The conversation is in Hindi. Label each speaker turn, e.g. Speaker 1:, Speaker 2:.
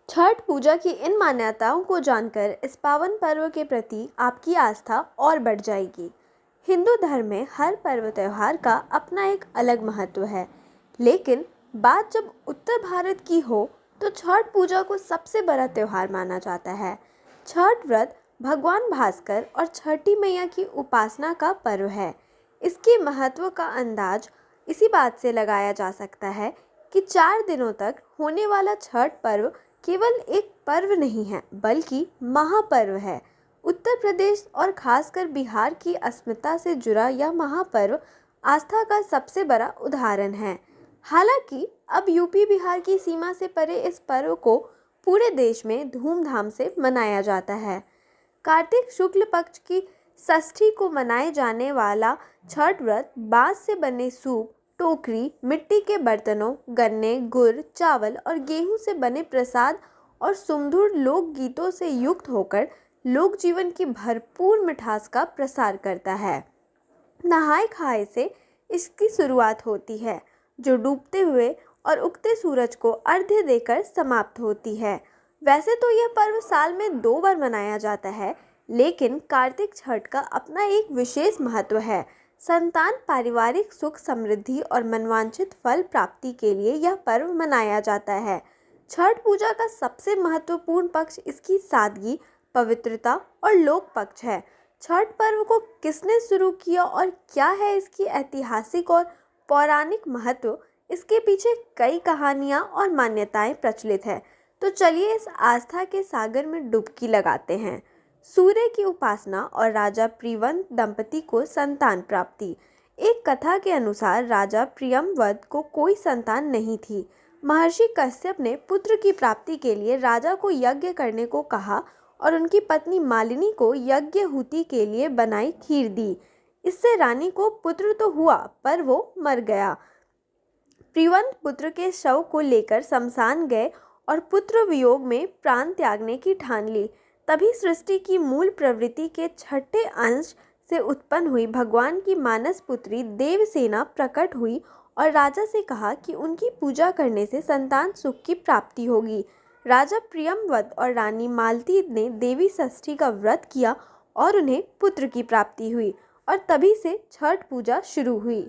Speaker 1: छठ पूजा की इन मान्यताओं को जानकर इस पावन पर्व के प्रति आपकी आस्था और बढ़ जाएगी। हिंदू धर्म में हर पर्व त्योहार का अपना एक अलग महत्व है, लेकिन बात जब उत्तर भारत की हो तो छठ पूजा को सबसे बड़ा त्योहार माना जाता है। छठ व्रत भगवान भास्कर और छठी मैया की उपासना का पर्व है। इसके महत्व का अंदाज इसी बात से लगाया जा सकता है कि 4 दिनों तक होने वाला छठ पर्व केवल एक पर्व नहीं है, बल्कि महापर्व है। उत्तर प्रदेश और खासकर बिहार की अस्मिता से जुड़ा यह महापर्व आस्था का सबसे बड़ा उदाहरण है। हालांकि अब यूपी बिहार की सीमा से परे इस पर्व को पूरे देश में धूमधाम से मनाया जाता है। कार्तिक शुक्ल पक्ष की षष्ठी को मनाए जाने वाला छठ व्रत बांस से बने सूप, टोकरी, मिट्टी के बर्तनों, गन्ने, गुड़, चावल और गेहूं से बने प्रसाद और सुमधुर लोक गीतों से युक्त होकर लोक जीवन की भरपूर मिठास का प्रसार करता है। नहाय खाए से इसकी शुरुआत होती है, जो डूबते हुए और उगते सूरज को अर्घ्य देकर समाप्त होती है। वैसे तो यह पर्व साल में 2 बार मनाया जाता है, लेकिन कार्तिक छठ का अपना एक विशेष महत्व है। संतान, पारिवारिक सुख समृद्धि और मनवांछित फल प्राप्ति के लिए यह पर्व मनाया जाता है। छठ पूजा का सबसे महत्वपूर्ण पक्ष इसकी सादगी, पवित्रता और लोक पक्ष है। छठ पर्व को किसने शुरू किया और क्या है इसकी ऐतिहासिक और पौराणिक महत्व, इसके पीछे कई कहानियाँ और मान्यताएं प्रचलित है। तो चलिए इस आस्था के सागर में डुबकी लगाते हैं। सूर्य की उपासना और राजा प्रियव्रत दंपति को संतान प्राप्ति। एक कथा के अनुसार राजा प्रियव्रत को कोई संतान नहीं थी। महर्षि कश्यप ने पुत्र की प्राप्ति के लिए राजा को यज्ञ करने को कहा और उनकी पत्नी मालिनी को यज्ञहूति के लिए बनाई खीर दी। इससे रानी को पुत्र तो हुआ, पर वो मर गया। प्रियव्रत पुत्र के शव को लेकर शमशान गए और पुत्र वियोग में प्राण त्यागने की ठान ली। तभी सृष्टि की मूल प्रवृत्ति के छठे अंश से उत्पन्न हुई भगवान की मानस पुत्री देवसेना प्रकट हुई और राजा से कहा कि उनकी पूजा करने से संतान सुख की प्राप्ति होगी। राजा प्रियव्रत और रानी मालती ने देवी षष्ठी का व्रत किया और उन्हें पुत्र की प्राप्ति हुई और तभी से छठ पूजा शुरू हुई।